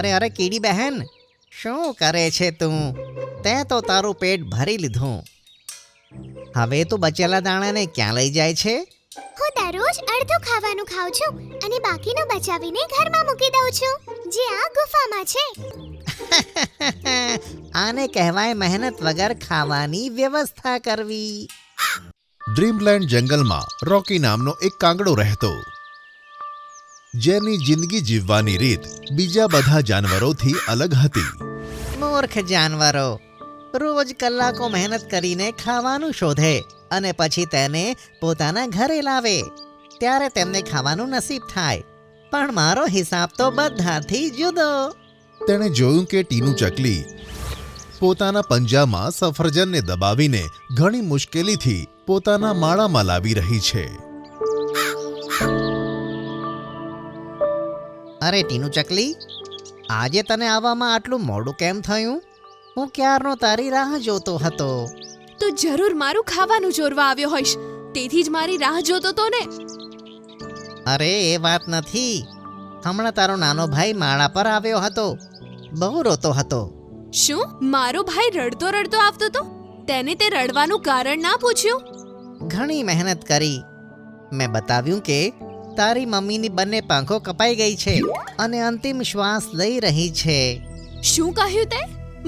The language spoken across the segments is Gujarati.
અરે કીડી બહેન, શું કરે છે તું? તે તો તારું પેટ ભરી લીધું. હવે તું બચેલા દાણાને ક્યાં લઈ જાય છે? હું દરરોજ અડધું ખાવાનું ખાઉં છું અને બાકીનું બચાવીને ઘરમાં મૂકી દઉં છું, જે આ ગુફામાં છે. આને કહેવાય મહેનત વગર ખાવાની વ્યવસ્થા કરવી. ડ્રીમલેન્ડ જંગલમાં રોકી નામનો એક કાગડો રહેતો, જેની જિંદગી જીવવાની રીત બીજા બધા જાનવરોથી અલગ હતી. મૂર્ખ જાનવરો રોજ કલાકો મહેનત કરીને ખાવાનું શોધે અને પછી તેને પોતાના ઘરે લાવે, ત્યારે તેમને ખાવાનું નસીબ થાય. પણ મારો હિસાબ તો બધાથી જુદો. તેણે જોયું કે ટીનું ચકલી પોતાના પંજામાં સફરજનને દબાવીને ઘણી મુશ્કેલીથી પોતાના માળામાં લાવી રહી છે. અરે ટીનું ચકલી, આજે તને આવવામાં આટલું મોડું કેમ થયું? હું ક્યારનો તારી રાહ જોતો હતો. તું જરૂર મારું ખાવાનું ચોરવા આવ્યો હોઈશ, તેથી જ મારી રાહ જોતો તો ને. અરે એ વાત નથી. હમણાં તારો નાનો ભાઈ માળા પર આવ્યો હતો, બહુ રોતો હતો. શું મારો ભાઈ રડતો રડતો આવતો તો? તેને તે રડવાનું કારણ ના પૂછ્યું? ઘણી મહેનત કરી. મેં બતાવ્યું કે તારી મમ્મીની બંને પાંખો કપાઈ ગઈ છે અને અંતિમ શ્વાસ લઈ રહી છે. શું કહ્યું તે?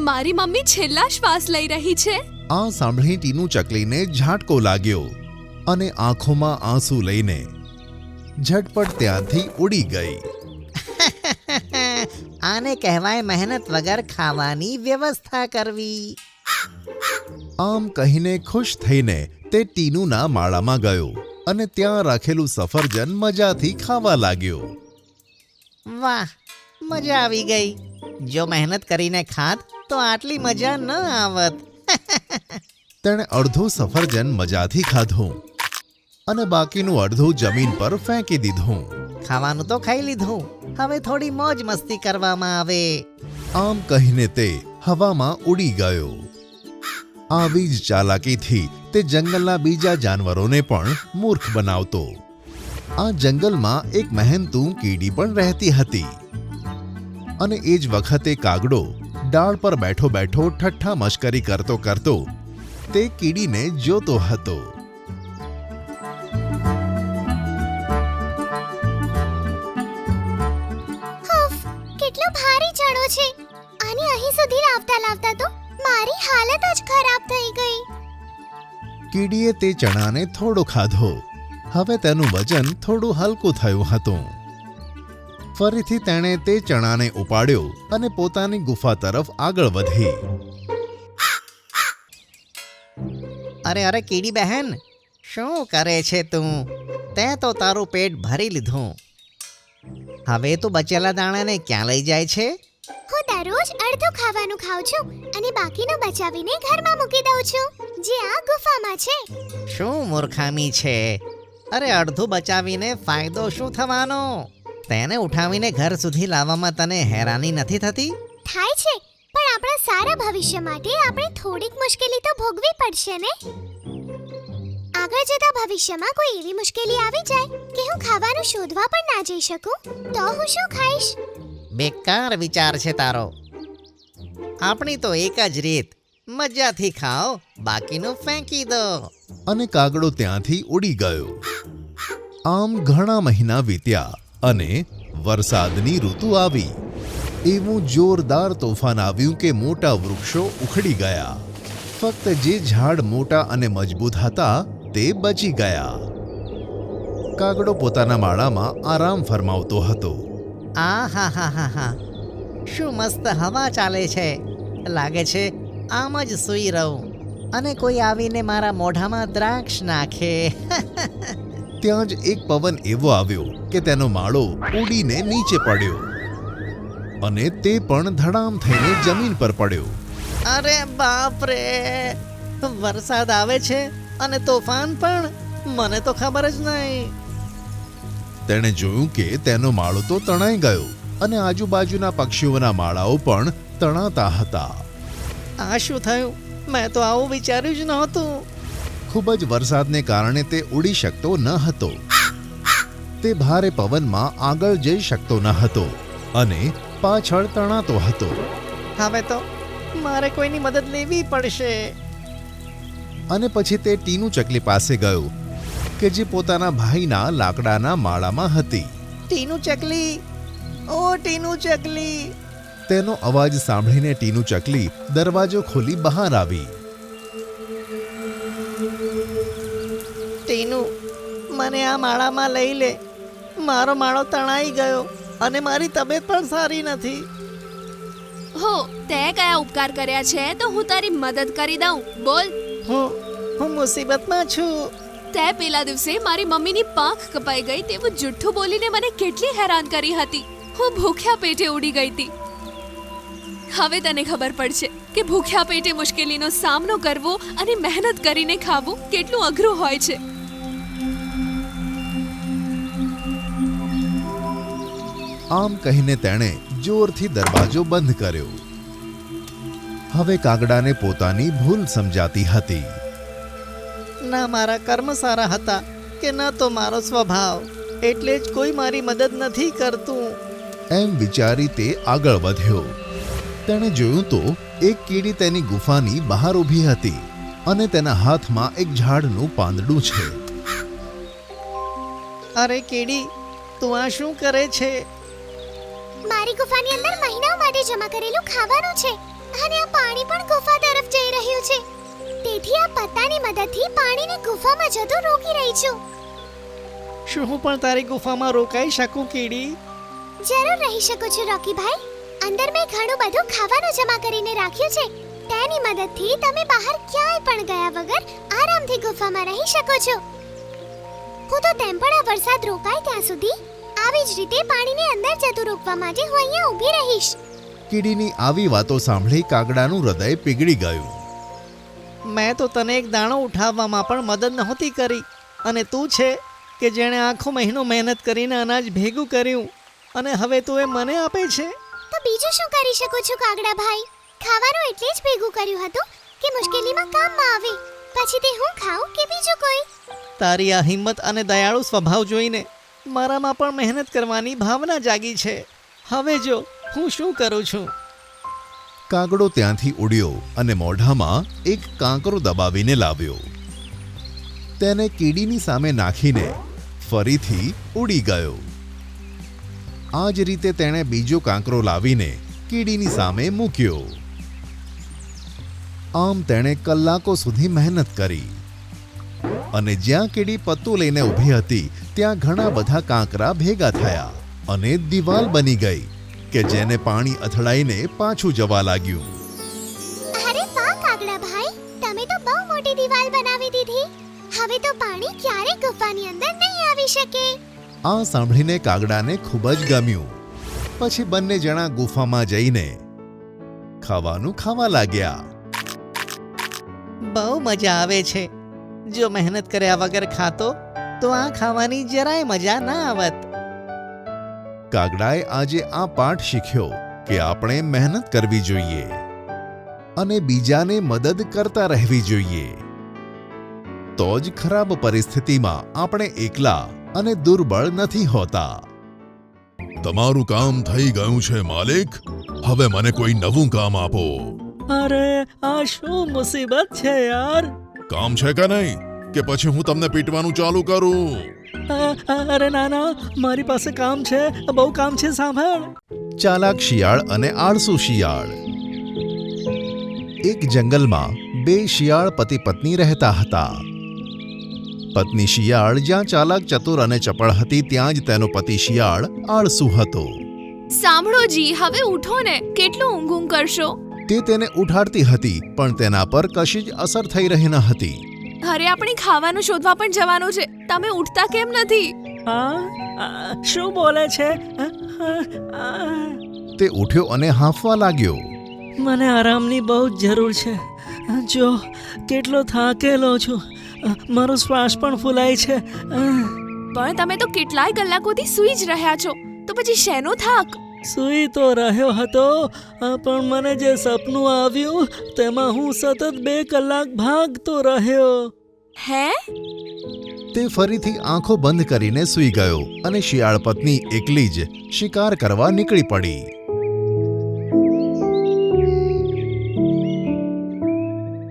મારી મમ્મી છેલ્લા શ્વાસ લઈ રહી છે? આ સાંભળી ટીનું ચકલીને ઝાટકો લાગ્યો અને આંખોમાં આંસુ લઈને ઝટપટ ત્યાંથી ઉડી ગઈ. આને કહેવાય મહેનત વગર ખાવાની વ્યવસ્થા કરવી. આમ કહીને ખુશ થઈને તે ટીનુના માળામાં ગયો અને ત્યાં રાખેલું સફરજન મજાથી ખાવા લાગ્યો. વાહ, મજા આવી ગઈ. જો મહેનત કરીને ખાત તો આટલી મજા ન આવત. તેણે અડધું સફરજન મજાથી ખાધું અને બાકીનું અડધું જમીન પર ફેંકી દીધું. ખાવાનું તો ખાઈ લીધું, હવે થોડી મોજ મસ્તી કરવામાં આવે. આમ કહીને તે હવામાં ઉડી ગયો. આવી જ ચાલાકીથી તે જંગલના બીજા જાનવરોને પણ મૂર્ખ બનાવતો. આ જંગલમાં એક મહેનતુ કીડી પણ રહેતી હતી અને એ જ વખતે કાગડો ડાળ પર બેઠો બેઠો ઠઠ્ઠા મશ્કરી કરતો કરતો તે કીડીને જોતો હતો. કેટલો ભારી ચડો છે. આને અહીં સુધી લાવતા લાવતા તો મારી હાલત જ ખરાબ થઈ ગઈ. કીડીએ તે ચણાને થોડો ખાધો. હવે તેનું વજન થોડું હલકું થયું હતું. ફરીથી તેણે તે ચણાને ઉપાડ્યો અને પોતાની ગુફા તરફ આગળ વધી. અરે કીડી બહેન, શું કરે છે તું? તે તો તારું પેટ ભરી લીધું. હવે તું બચેલા દાણાને ક્યાં લઈ જાય છે? હું દરરોજ અડધું ખાવાનું ખાઉં છું અને બાકીનું બચાવીને ઘરમાં મૂકી દઉં છું, જે આ ગુફામાં છે. શું મૂર્ખામી છે? અરે અડધું બચાવીને ફાયદો શું થવાનો? તેને ઉઠાવીને ઘર સુધી લાવવામાં તને હેરાની નથી થતી? થાય છે, પણ આપણા સારા ભવિષ્ય માટે આપણે થોડીક મુશ્કેલી તો ભોગવી પડશે ને. આગળ જતા ભવિષ્યમાં કોઈ એવી મુશ્કેલી આવી જાય કે હું ખાવાનું શોધવા પણ ના જઈ શકું, તો હું શું ખાઈશ? બેકાર વિચાર છે તારો. આપણી તો એક જ રીત, મજાથી ખાઓ, બાકીનું ફેંકી દો. અને કાગડો ત્યાંથી ઉડી ગયો. આમ ઘણા મહિના વીત્યા અને વરસાદની ઋતુ આવી. એવું જોરદાર તોફાન આવ્યું કે મોટા વૃક્ષો ઉખડી ગયા. ફક્ત જે ઝાડ મોટા અને મજબૂત હતા તે બચી ગયા. કાગડો પોતાના માળામાં આરામ ફરમાવતો હતો. આ શું મસ્ત હવા ચાલે છે. લાગે છે આમ જ સૂઈ રહું અને કોઈ આવીને મારા મોઢામાં દ્રાક્ષ નાખે. ત્યાં જ એક પવન એવો આવ્યો કે તેનો માળો ઉડીને નીચે પડ્યો અને તે પણ ધડામ થઈને જમીન પર પડ્યો. અરે બાપ રે! વરસાદ આવે છે અને તોફાન પણ. મને તો ખબર જ નહીં. તેણે જોયું કે તેનો માળો તો તણાઈ ગયો અને આજુબાજુના પક્ષીઓના માળાઓ પણ તણાતા હતા. આ શું થયું? મેં તો આવું વિચાર્યું જ નહોતું. ખૂબ જ વરસાદને કારણે તે ઉડી શકતો ન હતો. તે ભારે પવનમાં આગળ જઈ શકતો ન હતો અને પાછળ તણાતો હતો. હવે તો મારે કોઈની મદદ લેવી પડશે. અને પછી તે ટીનુ ચકલી પાસે ગયો કે જે પોતાના ભાઈના લાકડાના માળામાં હતી. ટીનુ ચકલી, ઓ ટીનુ ચકલી! તેનો અવાજ સાંભળીને ટીનુ ચકલી દરવાજો ખોલી બહાર આવી. ટીનુ, મને આ માળામાં લઈ લે. મારો માળો તણાઈ ગયો અને મારી તબિયત પણ સારી નથી. હો, તે કયા ઉપકાર કર્યા છે તો હું તારી મદદ કરી દઉં. બોલ. હું મુસીબતમાં છું. તે પેલા દિવસે મારી મમ્મીની પાંખ કપાઈ ગઈ તેવું જુઠ્ઠું બોલીને મને કેટલી હેરાન કરી હતી. હું ભૂખ્યા પેટે ઉડી ગઈ હતી. હવે તને ખબર પડશે કે ભૂખ્યા પેટે મુશ્કેલીનો સામનો કરવો અને મહેનત કરીને ખાવું કેટલું અઘરું હોય છે. આમ કહીને તેણે જોરથી દરવાજો બંધ કર્યો. હવે કાગડાને પોતાની ભૂલ સમજાતી હતી. ના મારા કર્મ સારા હતા કે ન તો મારો સ્વભાવ, એટલે જ કોઈ મારી મદદ નથી કરતું. એમ વિચારી તે આગળ વધ્યો. તેણે જોયું તો એક કીડી તેની ગુફાની બહાર ઊભી હતી અને તેના હાથમાં એક ઝાડનું પાંદડું છે. અરે કીડી, તું આ શું કરે છે? મારી ગુફાની અંદર મહિનાઓ માટે જમા કરેલું ખાવાનું છે અને આ પાણી પણ ગુફા તરફ જઈ રહ્યું છે. તેથી આ પત્તાની મદદથી પાણીને ગુફામાં જતું રોકી રહી છું. શું હું પણ તારી ગુફામાં રોકાઈ શકું કીડી? જરૂર રહી શકો છો રોકીભાઈ. અંદર મેં ઘણું બધું ખાવાનું જમા કરીને રાખ્યું છે. તેની મદદથી તમે બહાર ક્યાંય પણ ગયા વગર આરામથી ગુફામાં રહી શકો છો. હું તો તેમ પણ આ વરસાદ રોકાય ત્યાં સુધી આવી જ રીતે પાણીને અંદર જતું રોકવા માટે હું અહીંયા ઊભી રહીશ. કીડીની આવી વાતો સાંભળી કાગડાનું હૃદય પીગળી ગયું. મેં તો તને એક દાણો ઉઠાવવામાં પણ મદદ નહોતી કરી, અને તું છે કે જેણે આખો મહિનો મહેનત કરીને અનાજ ભેગું કર્યું અને હવે તું એ મને આપે છે. તો બીજું શું કરી શકું છું કાગડા ભાઈ? ખાવાનું એટલે જ ભેગું કર્યું હતું કે મુશ્કેલીમાં કામમાં આવે. પછી તે હું ખાઉં કે બીજું કોઈ? તારી આ હિંમત અને દયાળુ સ્વભાવ જોઈને મારામાં પણ મહેનત કરવાની ભાવના જાગી છે. હવે જો હું શું કરું છું. કાગડો ત્યાંથી ઉડ્યો અને મોઢામાં એક કાંકરો દબાવીને લાવ્યો. તેને કીડીની સામે નાખીને ફરીથી ઉડી ગયો. આ જ રીતે તેણે બીજો કાંકરો લાવીને કીડીની સામે મૂક્યો. આમ તેણે કલાકો સુધી મહેનત કરી અને જ્યાં કીડી પત્તું લઈને ઊભી હતી ત્યાં ઘણા બધા કાંકરા ભેગા થયા અને દિવાલ બની ગઈ કે જેને પાણી અથડાઈને પાછું જવા લાગ્યું. અરે વાહ કાગડા ભાઈ, તમે તો બહુ મોટી દિવાલ બનાવી દીધી. હવે તો પાણી ક્યારે ગુફાની અંદર નહીં આવી શકે. આ સાંભળીને કાગડાને ખૂબ જ ગમ્યું. પછી બંને જણા ગુફામાં જઈને ખાવાનું ખાવા લાગ્યા. બહુ મજા આવે છે. જો મહેનત કર્યા વગર ખાતો તો આ ખાવાની જરાય મજા ના આવત. કાગડાએ આજે આ પાઠ શીખ્યો કે આપણે મહેનત કરવી જોઈએ અને બીજાને મદદ કરતા રહેવી જોઈએ. તો જ ખરાબ પરિસ્થિતિમાં આપણે એકલા અને દુર્બળ નથી હોતા. તમારું કામ થઈ ગયું છે માલિક. હવે મને કોઈ નવું કામ આપો. અરે આ શું મુસીબત છે યાર. કામ છે કે નહીં કે પછી હું તમને પીટવાનું ચાલુ કરું? અરે ના ના, મારી પાસે કામ છે, બહુ કામ છે. સાંભળ. ચાલાક શિયાળ અને આળસુ શિયાળ. એક જંગલમાં બે શિયાળ પતિ પત્ની રહેતા હતા. પત્ની શિયાળ જ્યાં ચાલાક, ચતુર અને ચપળ હતી ત્યાં જ તેનો પતિ શિયાળ આળસુ હતો. સાંભળો જી, હવે ઉઠો ને. કેટલું ઊંઘ ઊંઘ કરશો? તે તેને ઉઠાડતી હતી પણ તેના પર કશી જ અસર થઈ રહી ન હતી. અરે આપણે ખાવાનું શોધવા પણ જવાનું છે. તમે ઉઠતા કેમ નથી? શું બોલે છે? તે ઉઠ્યો અને હાંફવા લાગ્યો. મને આરામની બહુ જ જરૂર છે. જો કેટલો થાકેલો છું. મારો શ્વાસ પણ ફૂલાય છે. પણ તમે તો કેટલાય કલાકોથી સૂઈ જ રહ્યા છો, તો પછી શેનો થાક? સૂઈ તો રહ્યો હતો, પણ મને જે સપનું આવ્યું તેમાં હું સતત 2 કલાક ભાગતો રહ્યો. હે? તે ફરીથી આંખો બંધ કરીને સૂઈ ગયો અને શિયાળ પત્ની એકલી જ શિકાર કરવા નીકળી પડી.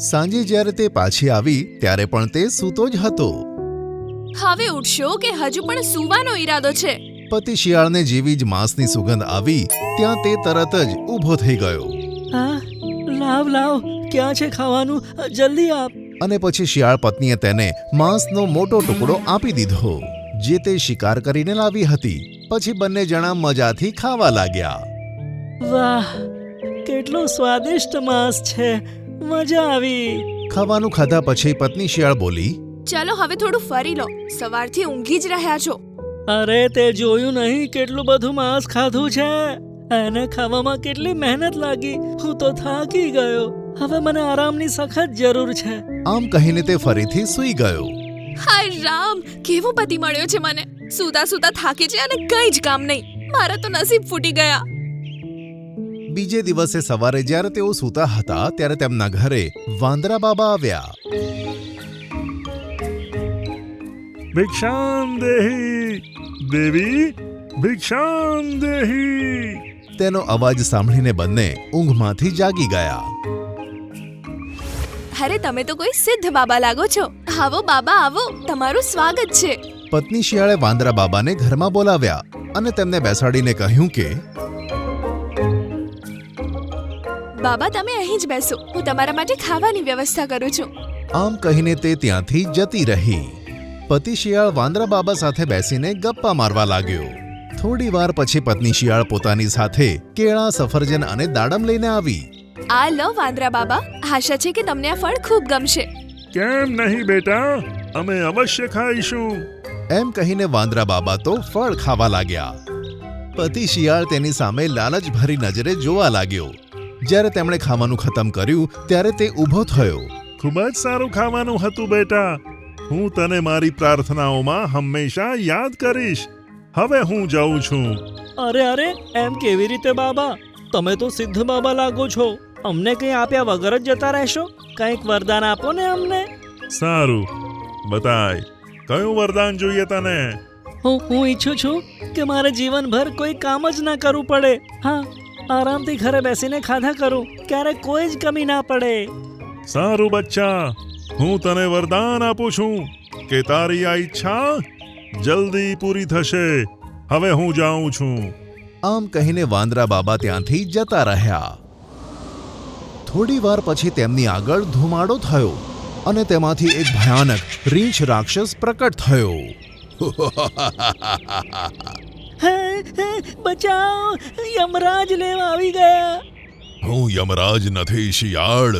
સાંજે જ્યારે તે પાછી આવી ત્યારે પણ તે સૂતો જ હતો. હવે ઉઠશો કે હજુ પણ સૂવાનો ઈરાદો છે? પતિ શિયાળને જેવી જ માંસની સુગંધ આવી ત્યાં તે તરત જ ઊભો થઈ ગયો. લાવ લાવ, ક્યાં છે ખાવાનું? જલ્દી આપ. અને પછી શિયાળ પત્નીએ તેને માંસનો મોટો ટુકડો આપી દીધો જે તે શિકાર કરીને લાવી હતી. પછી બંને જણા મજાથી ખાવા લાગ્યા. વાહ, કેટલું સ્વાદિષ્ટ માંસ છે, મજા આવી. ખાવાનું ખાધા પછી પત્ની શિયાળ બોલી, ચાલો હવે થોડું ફરી લો, સવારથી ઊંઘી જ રહ્યા છો. અરે તે જોયું નહીં કેટલું બધું માંસ ખાધું છે? એને ખાવામાં કેટલી મહેનત લાગી. હું તો થાકી ગયો. હવે મને આરામની સખત જરૂર છે. આમ કહીને તે ફરીથી સૂઈ ગયો. હાય રામ, કેવો પતિ મળ્યો છે મને. સૂતા સૂતા થાકી છે અને કઈ જ કામ નહીં. મારા તો નસીબ ફૂટી ગયા. બીજે દિવસે સવારે જ્યારે તેઓ સૂતા હતા ત્યારે તેમના ઘરે વાંદરા બાબા આવ્યા. ભિક્ષામ દેહી દેવી, ભિક્ષામ દેહી. તેનો અવાજ સાંભળીને બંને ઊંઘમાંથી જાગી ગયા. અરે તમે તો કોઈ સિદ્ધ બાબા લાગો છો. આવો બાબા આવો, તમારું સ્વાગત છે. પત્ની શિયાળે વાંદરા બાબાને ઘરમાં બોલાવ્યા અને તેમને બેસાડીને કહ્યું કે બાબા તમે અહીં જ બેસો, હું તમારા માટે ખાવાની વ્યવસ્થા કરું છું. આમ કહીને તે ત્યાંથી જતી રહી. પતિ શિયાળ વાંદરા બાબા સાથે બેસીને ગપ્પા મારવા લાગ્યો. થોડી વાર પછી પત્ની શિયાળ પોતાની સાથે કેળા, સફરજન અને દાડમ લઈને આવી. આ લો વાંદરા બાબા, આશા છે કે તમને આ ફળ ખૂબ ગમશે. કેમ નહીં બેટા, અમે અવશ્ય ખાઈશું. એમ કહીને વાંદરા બાબા તો ફળ ખાવા લાગ્યા. પતિ શિયાળ તેની સામે લાલચ ભરી નજરે જોવા લાગ્યો. જ્યારે તેમણે ખાવાનું ખતમ કર્યું ત્યારે તે ઊભો થયો. ખૂબ જ સારું ખાવાનું હતું બેટા. હું તને મારી પ્રાર્થનાઓમાં હંમેશા યાદ કરીશ. હવે હું જાઉં છું. અરે એમ કેવી રીતે બાબા? તમે તો સિદ્ધ બાબા લાગો છો. અમને કંઈ આપ્યા વગર જ જતા રહેશો? કંઈક વરદાન આપો ને અમને. સારું, બતાય કયું વરદાન જોઈએ તને? હું ઈચ્છું છું કે મારે જીવનભર કોઈ કામ જ ના કરવું પડે. હા, આરામથી ઘરે બેસીને ખાધા કરું, ક્યારેક કોઈ જ કમી ના પડે. સારું બચ્ચા, હું તને વરદાન આપું છું કે તારી આ ઈચ્છા જલ્દી પૂરી થશે. હવે હું જાઉં છું. આમ કહીને વાંદરા બાબા ત્યાંથી જતા રહ્યા. થોડી વાર પછી તેમની આગળ ધુમાડો થયો અને તેમાંથી એક ભયાનક રીંછ રાક્ષસ પ્રકટ થયો. બચાવ, યમરાજ લેવા આવી ગયા. હું યમરાજ નથી શિયાળ.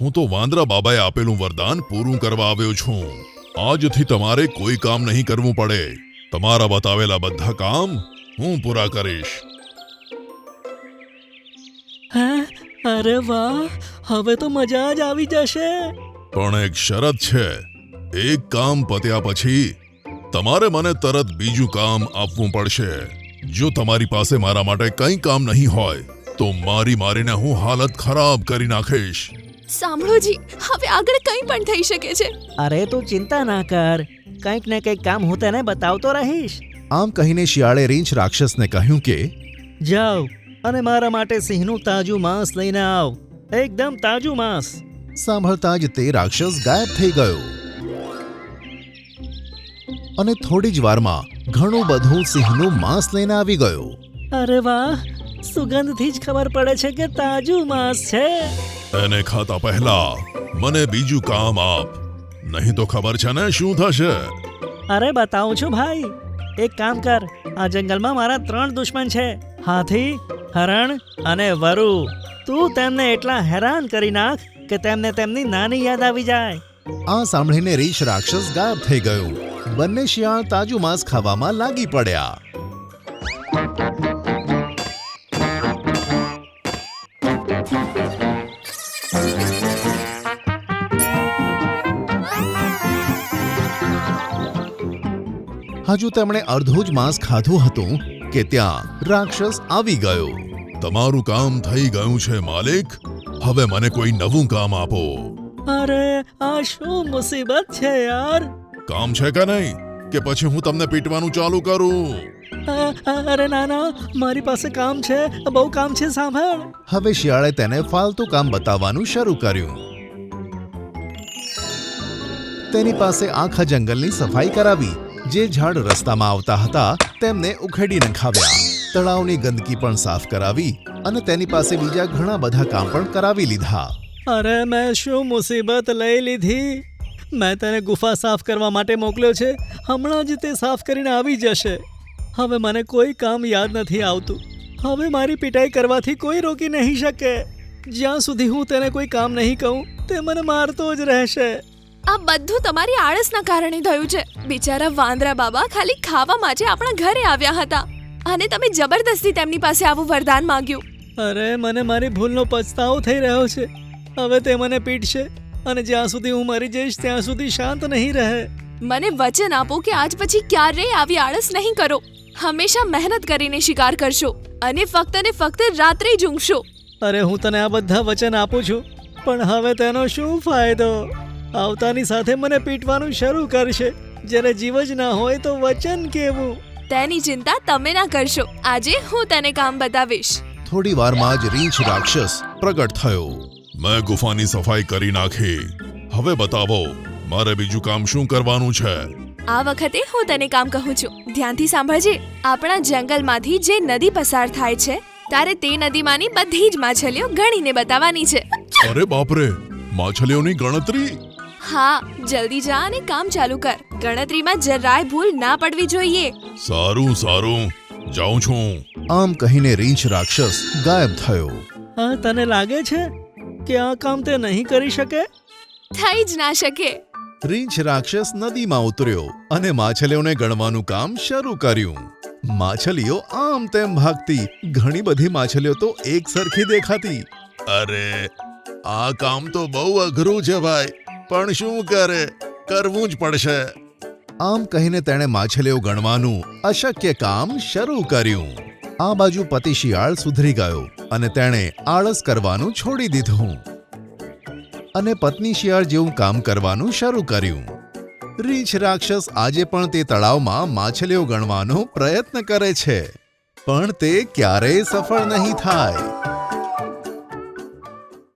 હું તો વાંદરા બાબાએ આપેલું વરદાન પૂરું કરવા આવ્યો છું. આજથી તમારે કોઈ કામ નહીં કરવું પડે. તમારા બતાવેલા બધા કામ હું પૂરા કરીશ. અરે વાહ, હવે તો મજા જ આવી જશે. પણ એક શરત છે. એક કામ પત્યા પછી તમારે મને તરત બીજું કામ આપવું પડશે. જો તમારી પાસે મારા માટે કંઈ કામ નહીં હોય તો મારીને હું હાલત ખરાબ કરી નાખીશ. સાંભળો જી, હવે આગળ કંઈ પણ થઈ શકે છે. અરે તું ચિંતા ના કર, કંઈક ને કંઈક કામ હું તને બતાવતો રહીશ. આમ કહીને શિયાળે રીંછ રાક્ષસને કહ્યું કે જાઓ અને મારા માટે સિંહનું તાજું માંસ લઈને આવ. એકદમ તાજું માંસ. સાંભળતા જ તે રાક્ષસ ગાયબ થઈ ગયો અને થોડી જ વારમાં ઘણું બધું સિંહનું માંસ લઈને આવી ગયો. અરે વાહ, સુગંધથી જ ખબર પડે છે કે તાજું માંસ છે. એને ખાતા પહેલા મને બીજું કામ આપ, નહીં તો ખબર છે ને શું થશે. અરે બતાવું છું ભાઈ. એક કામ કર, આ જંગલમાં મારા 3 દુશ્મન છે, હાથી, હરણ અને વરુ. તું તેમને એટલા હેરાન કરી નાખ કે તેમને તેમની નાની યાદ આવી જાય. આ સાંભળીને રીંછ રાક્ષસ ગાયબ થઈ ગયો. બંને શિયાળ તાજું માંસ ખાવામાં લાગી પડ્યા. હજુ તેમણે અડધું જ માંસ ખાધું હતું કે ત્યાં રાક્ષસ આવી ગયો. તમારું કામ થઈ ગયું છે માલિક. હવે મને કોઈ નવું કામ આપો. અરે આ શું મુસીબત છે યાર. કામ છે કે નહીં કે પછી હું તમને પીટવાનું ચાલુ કરું? અરે ના, મારી પાસે કામ છે, બહુ કામ છે, સાંભળ. હવે શિયાળે તેને ફાલતુ કામ બતાવવાનું શરૂ કર્યું. તેની પાસે આખા જંગલની સફાઈ કરાવી. જે ઝાડ રસ્તામાં આવતા હતા તેમને ઉખેડી નખાવ્યા. તળાવની ગંદકી પણ સાફ કરાવી અને તેની પાસે બીજા ઘણા બધા કામ પણ કરાવી લીધા. અરે મેં શું મુસીબત લઈ લીધી. મેં તને ગુફા સાફ કરવા માટે મોકલ્યો છે. હમણાં જ તે સાફ કરીને આવી જશે. હવે મને કોઈ કામ યાદ નથી આવતું. હવે મારી પિટાઈ કરવાથી કોઈ રોકી નહીં શકે. જ્યાં સુધી હું તેને કોઈ કામ નહીં કહું તે મને મારતો જ રહેશે. આ બધું તમારી આળસના કારણે થયું છે. બિચારા વાંદરા બાબા ખાલી ખાવા માટે આપણા ઘરે આવ્યા હતા અને તમે જબરદસ્તી તેમની પાસે આવું વરદાન માંગ્યું. અરે મને મારી ભૂલનો પછતાવો થઈ રહ્યો છે. હવે તે મને પીટશે અને જ્યાં સુધી હું મરી જઈશ ત્યાં સુધી શાંત નહીં રહે. મને વચન આપો કે આજ પછી ક્યારેય આવી આળસ નહીં કરો. હંમેશા મહેનત કરીને શિકાર કરશો અને ફક્ત રાત્રે જ ઊંઘશો. અરે હું તને આ બધા વચન આપું છું, પણ હવે તેનો શું ફાયદો? આવતાની સાથે મને પીટવાનું શરૂ કરશે. જ્યારે જીવ જ ના હોય તો વચન કેવું? તેની ચિંતા તમે ના કરશો. આજે હું તને કામ બતાવીશ. થોડી વારમાં જ રીંછ રાક્ષસ પ્રગટ થયો. મેં ગુફાની સફાઈ કરી નાખી. હવે બતાવો મારે બીજું કામ શું કરવાનું છે. આ વખતે હું તને કામ કહું છું. ધ્યાનથી સાંભળજે. આપણા જંગલમાંથી જે નદી પસાર થાય છે તારે તે નદીમાંની બધી જ માછલીઓ ગણીને બતાવવાની છે. અરે બાપરે, માછલીઓની ગણતરી? હા, જલ્દી જા અને કામ ચાલુ કર. ગણતરીમાં જરાય ભૂલ ના પડવી જોઈએ. સારું જાઉં છું. આમ કહીને રીંછ રાક્ષસ ગાયબ થયો. હા, તને લાગે છે કે આ કામ તે નહીં કરી શકે? થઈ જ ના શકે. રીંછ રાક્ષસ નદીમાં ઉતર્યો અને માછલીઓને ગણવાનું કામ શરૂ કર્યું. માછલીઓ આમ તેમ ભાગતી. ઘણી બધી માછલીઓ તો એક સરખી દેખાતી. અરે, આ કામ તો બહુ અઘરું છે ભાઈ, પણ શું કરે, કરવું જ પડશે. આમ કહીને તેણે માછલીઓ ગણવાનું અશક્ય કામ શરૂ કર્યું. આ બાજુ પતિ શિયાળ સુધરી ગયો અને તેણે આળસ કરવાનું છોડી દીધું અને પત્ની શિયાળ જેવું કામ કરવાનું શરૂ કર્યું. રીંછ રાક્ષસ આજે પણ તે તળાવમાં માછલીઓ ગણવાનો પ્રયત્ન કરે છે, પણ તે ક્યારેય સફળ નહીં થાય.